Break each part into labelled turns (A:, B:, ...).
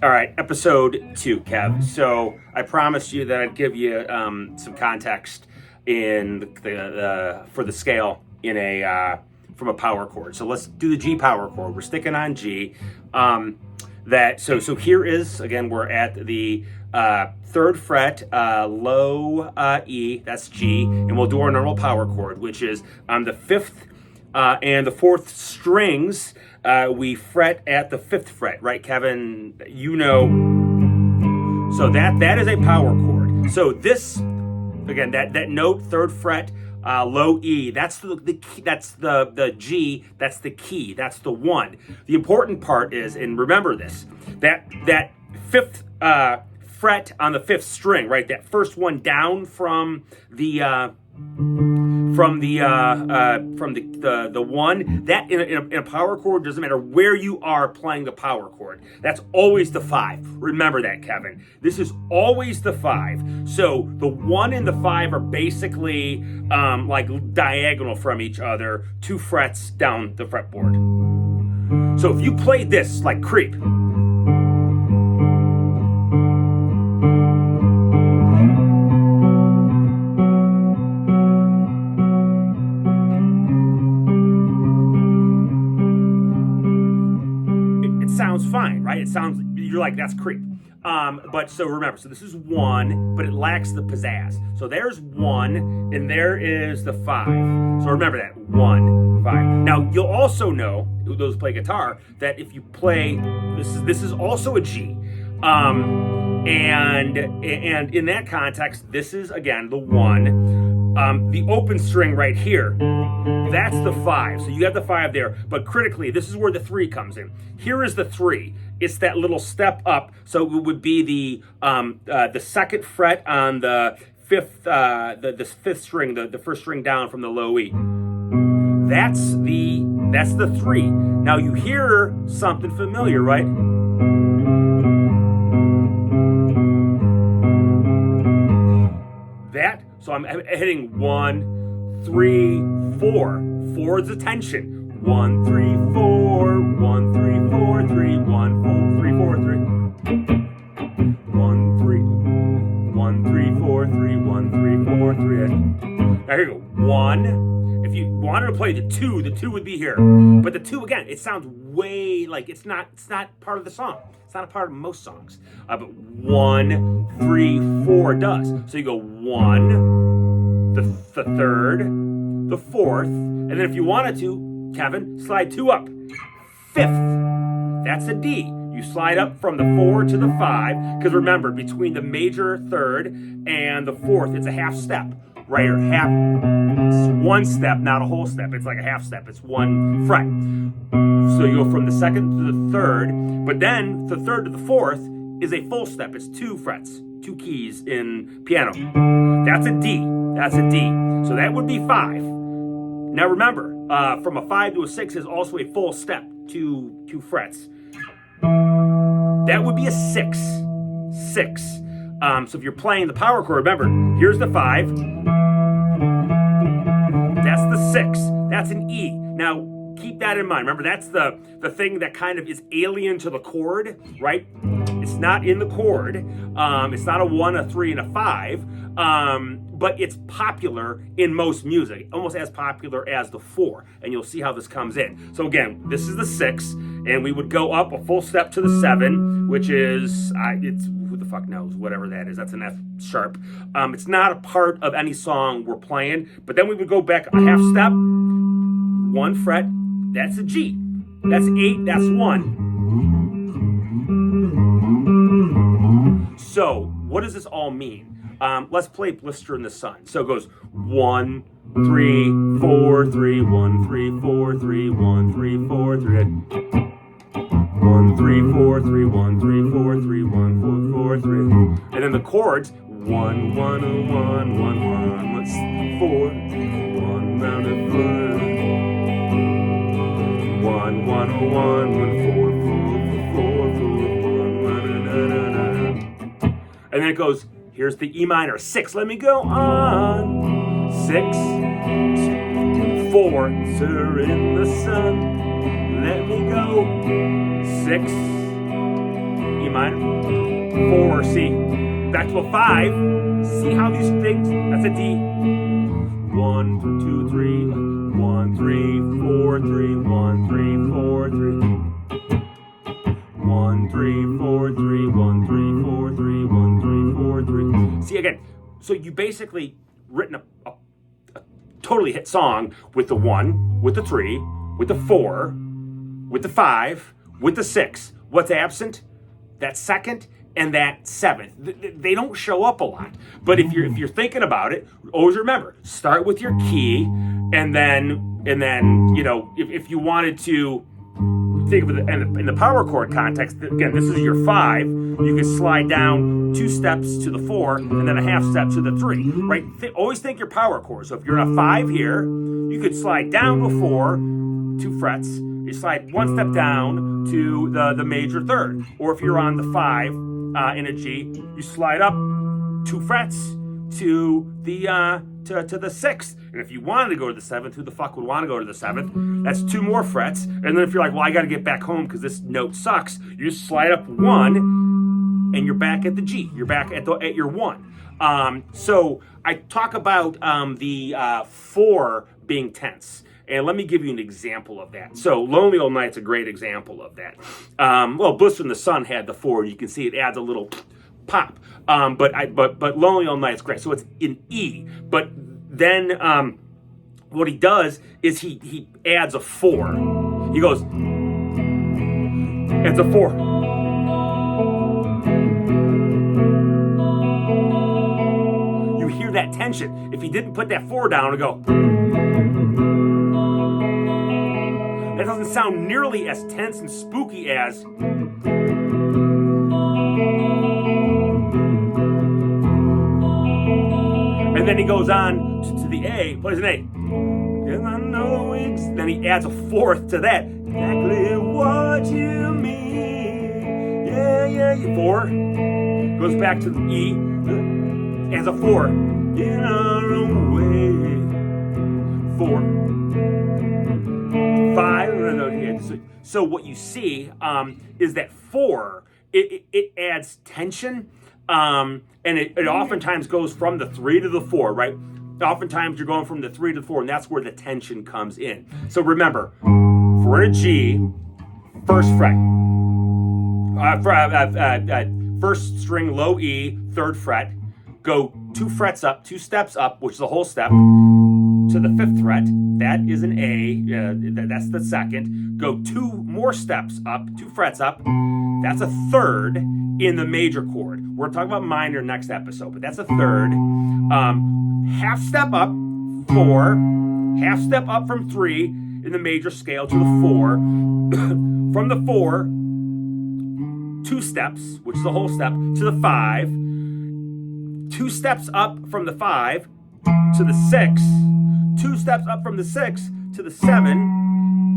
A: All right, episode 2, Kev. So I promised you that I'd give you some context in for the scale in a from a power chord. So let's do the G power chord. We're sticking on G. So here is again we're at the 3rd fret, low E. That's G, and we'll do our normal power chord, which is on the 5th and the 4th strings. We fret at the 5th fret, right, Kevin? You know. So that is a power chord. So this, again, that note, 3rd fret, low E. That's the key, that's the G. That's the key. That's the 1. The important part is, and remember this, that 5th fret on the 5th string, right? That first one down from the 1, that in a power chord, doesn't matter where you are playing the power chord. That's always the 5. Remember that, Kevin. This is always the 5. So the 1 and the 5 are basically like diagonal from each other, 2 frets down the fretboard. So if you play this like creep, sounds fine, right? It sounds, you're like, that's creep. But so remember, so this is 1, but it lacks the pizzazz. So there's 1, and there is the 5. So remember that, 1, 5. Now, you'll also know, those who play guitar, that if you play, this is also a G. And in that context, this is, again, the 1. The open string right here, that's the 5. So you have the 5 there, but critically, this is where the 3 comes in. Here is the 3. It's that little step up. So it would be the 2nd fret on the 5th, the 5th string, the first string down from the low E. That's the 3. Now you hear something familiar, right? So I'm hitting 1, 3, 4. 4 is the tension. 1, 3, 4. 1, 3, 4, 3. 1, 4, 3, 4, 3. 1, 3. 1, 3, 4, 3. 1, 3, 4, 3. Now here you go. 1. If you wanted to play the 2 would be here. But the 2, again, it sounds way like it's not part of the song. It's not a part of most songs. But 1, 3, 4 does. So you go 1, the 3rd, the 4th, and then if you wanted to, Kevin, slide 2 up. 5th, that's a D. You slide up from the 4 to the 5, because remember, between the major 3rd and the 4th, it's a half step, right? Or half, it's 1 step, not a whole step. It's like a half step. It's 1 fret. So you go from the 2nd to the 3rd, but then the 3rd to the 4th is a full step. It's 2 frets, 2 keys in piano. That's a D. That's a D. So that would be 5. Now remember, from a 5 to a 6 is also a full step, 2 frets. That would be a 6. 6. So if you're playing the power chord, remember, here's the 5. That's the 6. That's an E. Now, keep that in mind. Remember, that's the thing that kind of is alien to the chord, right? It's not in the chord. It's not a 1, a 3, and a 5. But it's popular in most music, almost as popular as the 4. And you'll see how this comes in. So again, this is the 6, and we would go up a full step to the 7, which is, it's, who the fuck knows, whatever that is. That's an F sharp. It's not a part of any song we're playing, but then we would go back a half step, 1 fret, that's a G. That's 8, that's 1. So, what does this all mean? Let's play Blister in the Sun. So it goes 1, 3, 4, 3, 1, 3, 4, 3, 1, 3, 4, 3. 1, 3, 4, 3, 1, 3, 4, 3, 1, 4, 4, 3. And then the chords 1, 1, 1, 1, 1, 4, 1 round of 1, 1, 1, 1, 4, 4, 4, 4, 4, 1, and then it goes, here's the E minor, 6, let me go on, 6, 4, sir in the sun, let me go, 6, E minor, 4, C. Back to a 5. See how these things, that's a D. 1, 2, 3, 1, 3, 4, 3, 1, 3, 4, 3. 1, 3, 4, 3, 1, 3, 4, 3, 1, 3, 4, 3. See again, so you basically written a totally hit song with the 1, with the 3, with the 4, with the 5, with the 6. What's absent? That second and that 7th. They don't show up a lot. But if you're thinking about it, always remember, start with your key, and then you know, if you wanted to think of it in the power chord context, again, this is your 5. You can slide down 2 steps to the 4 and then a half step to the 3, right? Always think your power chord. So if you're in a 5 here, you could slide down to a 4, 2 frets. You slide 1 step down to the major 3rd. Or if you're on the 5 in a G, you slide up 2 frets to the 6th. And if you wanted to go to the 7th, who the fuck would want to go to the 7th? That's 2 more frets. And then if you're like, well, I got to get back home because this note sucks, you just slide up 1, and you're back at the G. You're back at your 1. So I talk about the 4 being tense. And let me give you an example of that. So Lonely All Night's a great example of that. Well, Blister in the Sun had the 4. You can see it adds a little pop. But Lonely All Night's great. So it's in E. But then what he does is he adds a 4. He goes, it's a 4. You hear that tension. If he didn't put that 4 down and go, that doesn't sound nearly as tense and spooky as and then he goes on to the A, plays an A. And I know then he adds a 4th to that. Exactly what you mean. Yeah. 4. Goes back to the E. Adds a 4. In our own way. 4. 5. So what you see is that 4, it adds tension. And it oftentimes goes from the 3 to the 4, right? Oftentimes you're going from the 3 to the 4, and that's where the tension comes in. So remember, if we're in a G, first fret, first string low E, 3rd fret, go 2 frets up, 2 steps up, which is a whole step, to the 5th fret. That is an A, that's the 2nd. Go 2 more steps up, 2 frets up, that's a 3rd in the major chord. We're talking about minor next episode, but that's a 3rd. Half step up, 4. Half step up from 3 in the major scale to the 4. From the 4, 2 steps, which is the whole step, to the 5. 2 steps up from the 5 to the 6. 2 steps up from the 6 to the 7.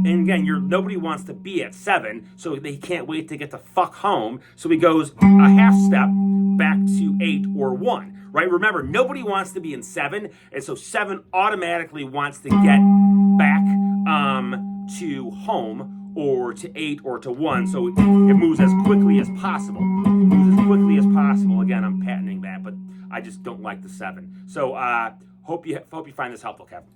A: And again, nobody wants to be at 7, so they can't wait to get the fuck home. So he goes a half step back to 8 or 1, right? Remember, nobody wants to be in 7, and so 7 automatically wants to get back to home or to 8 or to 1. So it moves as quickly as possible. Again, I'm patenting that, but I just don't like the 7. So hope you find this helpful, Kevin.